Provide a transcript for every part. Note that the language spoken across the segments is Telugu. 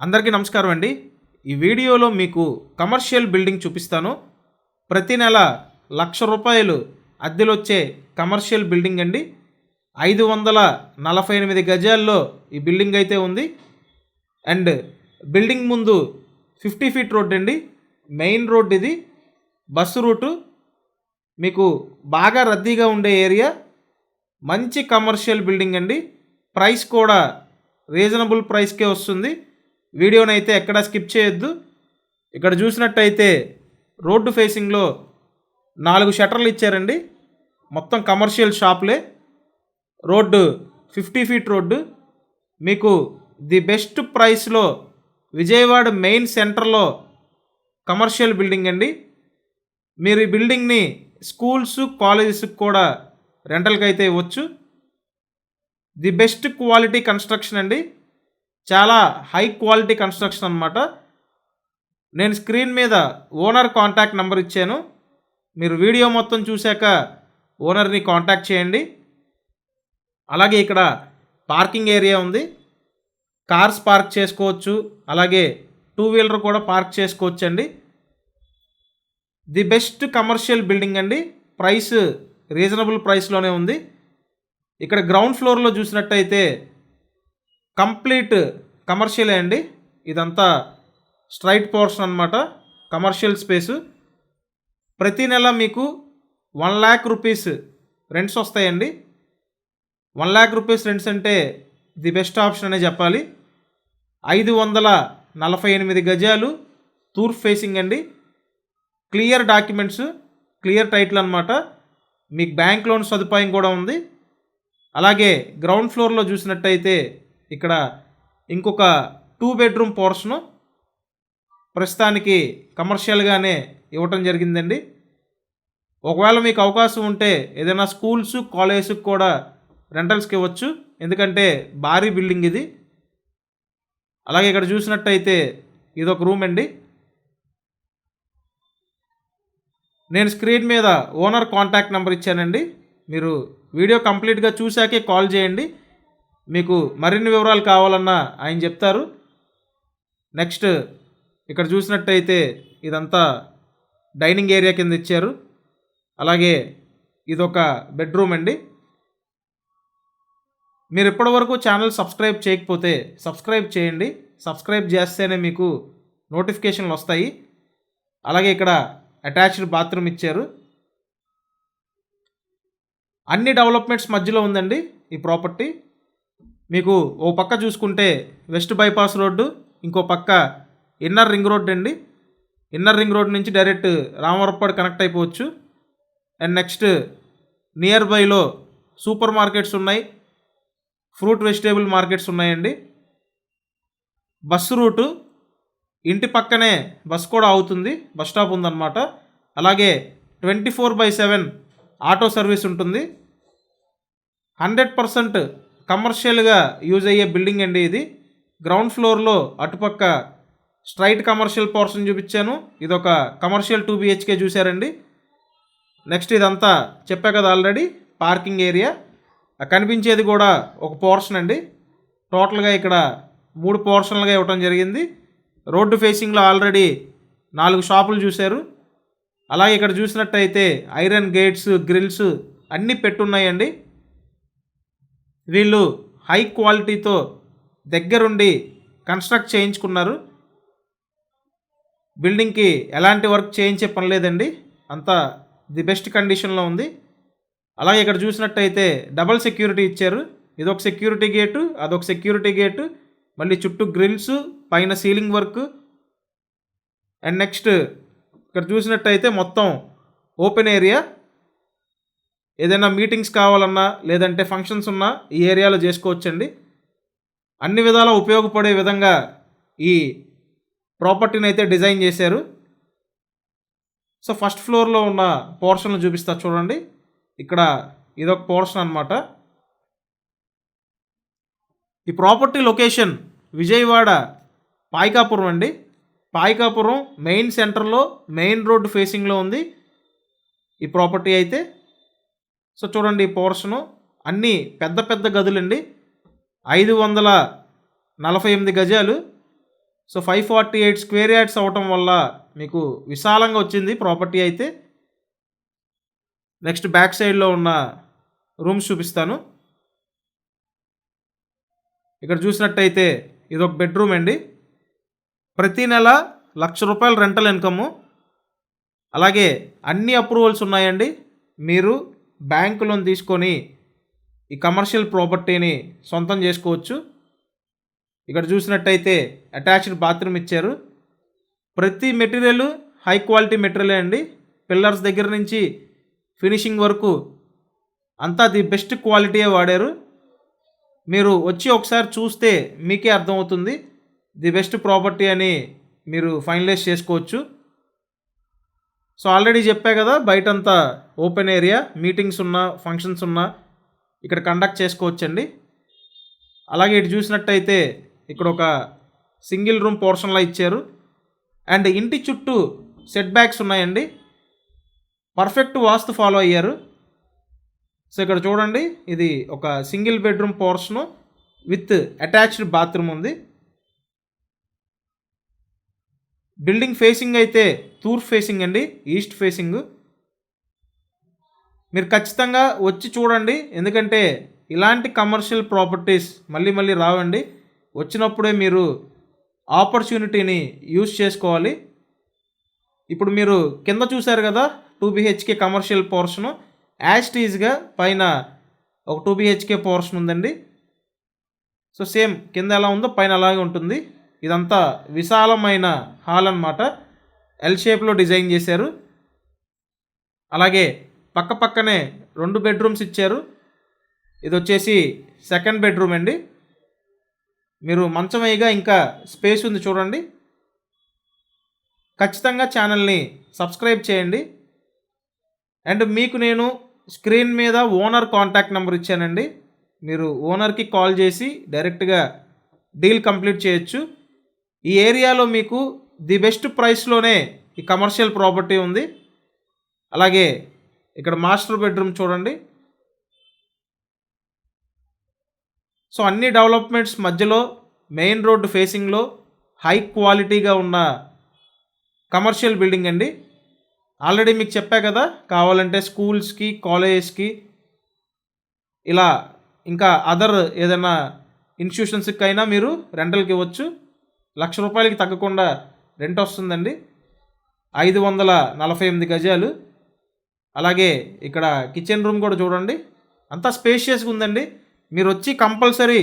అందరికీ నమస్కారం అండి. ఈ వీడియోలో మీకు కమర్షియల్ బిల్డింగ్ చూపిస్తాను. ప్రతి నెల ₹1,00,000 అద్దెలొచ్చే కమర్షియల్ బిల్డింగ్ అండి. 548 గజాల్లో ఈ బిల్డింగ్ అయితే ఉంది. అండ్ బిల్డింగ్ ముందు 50 ఫీట్ రోడ్ అండి. మెయిన్ రోడ్ ఇది. Bus route. మీకు బాగా రద్దీగా ఉండే ఏరియా. మంచి కమర్షియల్ బిల్డింగ్ అండి. ప్రైస్ కూడా రీజనబుల్ ప్రైస్కే వస్తుంది. వీడియోని అయితే ఎక్కడ స్కిప్ చేయొద్దు. ఇక్కడ చూసినట్టయితే రోడ్డు ఫేసింగ్లో 4 షట్టర్లు ఇచ్చారండి. మొత్తం కమర్షియల్ షాపులే. Road 50 feet road. మీకు ది బెస్ట్ ప్రైస్లో విజయవాడ మెయిన్ సెంటర్లో కమర్షియల్ బిల్డింగ్ అండి. మీరు ఈ బిల్డింగ్ని స్కూల్స్ కాలేజెస్కి కూడా రెంటల్కి అయితే ఇవ్వచ్చు. ది బెస్ట్ క్వాలిటీ కన్స్ట్రక్షన్ అండి. చాలా హై క్వాలిటీ కన్స్ట్రక్షన్ అనమాట. నేను స్క్రీన్ మీద ఓనర్ కాంటాక్ట్ నెంబర్ ఇచ్చాను. మీరు వీడియో మొత్తం చూశాక ఓనర్ని కాంటాక్ట్ చేయండి. అలాగే ఇక్కడ పార్కింగ్ ఏరియా ఉంది. కార్స్ పార్క్ చేసుకోవచ్చు. అలాగే 2 వీలర్ కూడా పార్క్ చేసుకోవచ్చు అండి. ది బెస్ట్ కమర్షియల్ బిల్డింగ్ అండి. ప్రైస్ రీజనబుల్ ప్రైస్లోనే ఉంది. ఇక్కడ గ్రౌండ్ ఫ్లోర్లో చూసినట్టయితే కంప్లీట్ కమర్షియలే అండి. ఇదంతా స్ట్రైట్ పోర్షన్ అనమాట. Commercial space. ప్రతి నెల మీకు ₹1,00,000 రెంట్స్ వస్తాయండి. ₹1,00,000 రెంట్స్ అంటే ది బెస్ట్ ఆప్షన్ అనే చెప్పాలి. 548 గజాలు తూర్పు ఫేసింగ్ అండి. క్లియర్ డాక్యుమెంట్స్, క్లియర్ టైటిల్ అనమాట. మీకు బ్యాంక్ లోన్ సదుపాయం కూడా ఉంది. అలాగే గ్రౌండ్ ఫ్లోర్లో చూసినట్టయితే ఇక్కడ ఇంకొక 2 బెడ్రూమ్ పోర్షను ప్రస్తుతానికి కమర్షియల్గానే ఇవ్వటం జరిగిందండి. ఒకవేళ మీకు అవకాశం ఉంటే ఏదైనా స్కూల్స్ కాలేజెస్కి కూడా రెంటల్స్కి ఇవ్వచ్చు. ఎందుకంటే భారీ బిల్డింగ్ ఇది. అలాగే ఇక్కడ చూసినట్టయితే ఇదొక రూమ్ అండి. నేను స్క్రీన్ మీద ఓనర్ కాంటాక్ట్ నెంబర్ ఇచ్చానండి. మీరు వీడియో కంప్లీట్గా చూశాకే కాల్ చేయండి. మీకు మరిన్ని వివరాలు కావాలన్నా ఆయన చెప్తారు. నెక్స్ట్ ఇక్కడ చూసినట్టయితే ఇదంతా డైనింగ్ ఏరియా కింద ఇచ్చారు. అలాగే ఇదొక బెడ్రూమ్ అండి. మీరు ఇప్పటివరకు ఛానల్ సబ్స్క్రైబ్ చేయకపోతే సబ్స్క్రైబ్ చేయండి. సబ్స్క్రైబ్ చేస్తేనే మీకు నోటిఫికేషన్లు వస్తాయి. అలాగే ఇక్కడ అటాచ్డ్ బాత్రూమ్ ఇచ్చారు. అన్ని డెవలప్మెంట్స్ మధ్యలో ఉందండి ఈ ప్రాపర్టీ. మీకు ఓ పక్క చూసుకుంటే వెస్ట్ బైపాస్ రోడ్డు, ఇంకో పక్క ఇన్నర్ రింగ్ రోడ్ అండి. ఇన్నర్ రింగ్ రోడ్ నుంచి డైరెక్ట్ రామవరపాడు కనెక్ట్ అయిపోవచ్చు. అండ్ నెక్స్ట్ నియర్ బైలో సూపర్ మార్కెట్స్ ఉన్నాయి, ఫ్రూట్ వెజిటేబుల్ మార్కెట్స్ ఉన్నాయండి. బస్సు రూటు ఇంటి పక్కనే బస్ కూడా అవుతుంది. బస్ స్టాప్ ఉందన్నమాట. అలాగే 24/7 ఆటో సర్వీస్ ఉంటుంది. 100% కమర్షియల్గా యూజ్ అయ్యే బిల్డింగ్ అండి ఇది. గ్రౌండ్ ఫ్లోర్లో అటుపక్క స్ట్రైట్ కమర్షియల్ పోర్షన్ చూపించాను. ఇదొక కమర్షియల్ 2 BHK చూశారండి. నెక్స్ట్ ఇదంతా చెప్పా కదా ఆల్రెడీ పార్కింగ్ ఏరియా. కనిపించేది కూడా ఒక పోర్షన్ అండి. టోటల్గా ఇక్కడ 3 పోర్షన్లుగా ఇవ్వటం జరిగింది. రోడ్డు ఫేసింగ్లో ఆల్రెడీ 4 షాపులు చూశారు. అలాగే ఇక్కడ చూసినట్టయితే ఐరన్ గేట్స్, గ్రిల్స్ అన్నీ పెట్టున్నాయండి. వీళ్ళు హై క్వాలిటీతో దగ్గరుండి కన్స్ట్రక్ట్ చేయించుకున్నారు. బిల్డింగ్కి ఎలాంటి వర్క్ చేయించే పని లేదండి. అంతా ది బెస్ట్ కండిషన్లో ఉంది. అలాగే ఇక్కడ చూసినట్టయితే డబల్ సెక్యూరిటీ ఇచ్చారు. ఇదొక సెక్యూరిటీ గేటు, అదొక సెక్యూరిటీ గేటు, మళ్ళీ చుట్టూ గ్రిల్స్, పైన సీలింగ్ వర్క్. అండ్ నెక్స్ట్ ఇక్కడ చూసినట్టయితే మొత్తం ఓపెన్ ఏరియా. ఏదైనా మీటింగ్స్ కావాలన్నా లేదంటే ఫంక్షన్స్ ఉన్నా ఈ ఏరియాలో చేసుకోవచ్చండి. అన్ని విధాలా ఉపయోగపడే విధంగా ఈ ప్రాపర్టీని అయితే డిజైన్ చేశారు. సో ఫస్ట్ ఫ్లోర్లో ఉన్న పోర్షన్లు చూపిస్తా చూడండి. ఇక్కడ ఇదొక పోర్షన్ అనమాట. ఈ ప్రాపర్టీ లొకేషన్ విజయవాడ పాయికాపురం అండి. పాయికాపురం మెయిన్ సెంటర్లో మెయిన్ రోడ్డు ఫేసింగ్లో ఉంది ఈ ప్రాపర్టీ అయితే. సో చూడండి ఈ పోర్షను అన్నీ పెద్ద పెద్ద గదులండి. 548 గజాలు. సో 548 స్క్వేర్ యార్డ్స్ అవ్వటం వల్ల మీకు విశాలంగా వచ్చింది ప్రాపర్టీ అయితే. నెక్స్ట్ బ్యాక్ సైడ్లో ఉన్న రూమ్స్ చూపిస్తాను. ఇక్కడ చూసినట్టయితే ఇది ఒక బెడ్రూమ్ అండి. ప్రతి నెల ₹1,00,000 రెంటల్ ఇన్కము. అలాగే అన్ని అప్రూవల్స్ ఉన్నాయండి. మీరు బ్యాంకు లోన్ తీసుకొని ఈ కమర్షియల్ ప్రాపర్టీని సొంతం చేసుకోవచ్చు. ఇక్కడ చూసినట్టయితే అటాచ్డ్ బాత్రూమ్ ఇచ్చారు. ప్రతి మెటీరియల్ హై క్వాలిటీ మెటీరియలే అండి. పిల్లర్స్ దగ్గర నుంచి ఫినిషింగ్ వరకు అంతా ది బెస్ట్ క్వాలిటీయే వాడారు. మీరు వచ్చి ఒకసారి చూస్తే మీకే అర్థమవుతుంది. ది బెస్ట్ ప్రాపర్టీ అని మీరు ఫైనలైజ్ చేసుకోవచ్చు. సో ఆల్రెడీ చెప్పా కదా, బయటంతా ఓపెన్ ఏరియా, మీటింగ్స్ ఉన్నా ఫంక్షన్స్ ఉన్నా ఇక్కడ కండక్ట్ చేసుకోవచ్చండి. అలాగే ఇటు చూసినట్టయితే ఇక్కడ ఒక సింగిల్ రూమ్ పోర్షన్లా ఇచ్చారు. అండ్ ఇంటి చుట్టూ సెట్ బ్యాక్స్ ఉన్నాయండి. పర్ఫెక్ట్ వాస్తు ఫాలో అయ్యారు. సో ఇక్కడ చూడండి, ఇది ఒక single bedroom portion with attached bathroom ఉంది. బిల్డింగ్ ఫేసింగ్ అయితే తూర్పు ఫేసింగ్ అండి, ఈస్ట్ ఫేసింగ్. మీరు ఖచ్చితంగా వచ్చి చూడండి, ఎందుకంటే ఇలాంటి కమర్షియల్ ప్రాపర్టీస్ మళ్ళీ మళ్ళీ రావండి. వచ్చినప్పుడే మీరు ఆపర్చునిటీని యూజ్ చేసుకోవాలి. ఇప్పుడు మీరు కింద చూశారు కదా 2 BHK కమర్షియల్ పోర్షను, యాస్టీజ్గా పైన ఒక 2 BHK పోర్షన్ ఉందండి. సో సేమ్ కింద ఎలా ఉందో పైన అలాగే ఉంటుంది. ఇదంతా విశాలమైన హాల్ అన్నమాట. ఎల్ షేప్లో డిజైన్ చేశారు. అలాగే పక్క పక్కనే 2 బెడ్రూమ్స్ ఇచ్చారు. ఇది వచ్చేసి సెకండ్ బెడ్రూమ్ అండి. మీరు మంచం వేయగా ఇంకా స్పేస్ ఉంది చూడండి. ఖచ్చితంగా ఛానల్ని సబ్స్క్రైబ్ చేయండి. అండ్ మీకు నేను స్క్రీన్ మీద ఓనర్ కాంటాక్ట్ నెంబర్ ఇచ్చానండి. మీరు ఓనర్కి కాల్ చేసి డైరెక్ట్గా డీల్ కంప్లీట్ చేయొచ్చు. ఈ ఏరియాలో మీకు ది బెస్ట్ ప్రైస్లోనే ఈ కమర్షియల్ ప్రాపర్టీ ఉంది. అలాగే ఇక్కడ మాస్టర్ బెడ్రూమ్ చూడండి. సో అన్ని డెవలప్మెంట్స్ మధ్యలో మెయిన్ రోడ్డు ఫేసింగ్లో హై క్వాలిటీగా ఉన్న కమర్షియల్ బిల్డింగ్ అండి. ఆల్రెడీ మీకు చెప్పా కదా, కావాలంటే స్కూల్స్కి, కాలేజెస్కి, ఇలా ఇంకా అదర్ ఏదైనా ఇన్స్టిట్యూషన్స్కి అయినా మీరు రెంటల్కి ఇవ్వచ్చు. ₹1,00,000 తగ్గకుండా రెంట్ వస్తుందండి. 548 గజాలు. అలాగే ఇక్కడ కిచెన్ రూమ్ కూడా చూడండి, అంతా స్పేషియస్గా ఉందండి. మీరు వచ్చి కంపల్సరీ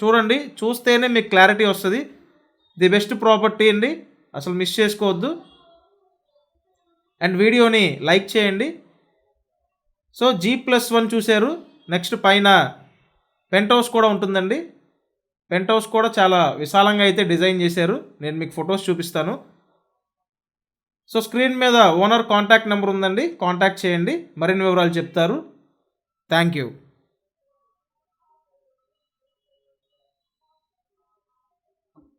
చూడండి, చూస్తేనే మీకు క్లారిటీ వస్తుంది. ది బెస్ట్ ప్రాపర్టీ అండి, అసలు మిస్ చేసుకోవద్దు. అండ్ వీడియోని లైక్ చేయండి. సో G+1 చూశారు. నెక్స్ట్ పైన పెంట్ హౌస్ కూడా ఉంటుందండి. పెంట్ హౌస్ కూడా చాలా విశాలంగా అయితే డిజైన్ చేశారు. నేను మీకు ఫొటోస్ చూపిస్తాను. సో స్క్రీన్ మీద ఓనర్ కాంటాక్ట్ నెంబర్ ఉందండి, కాంటాక్ట్ చేయండి, మరిన్ని వివరాలు చెప్తారు. Thank you.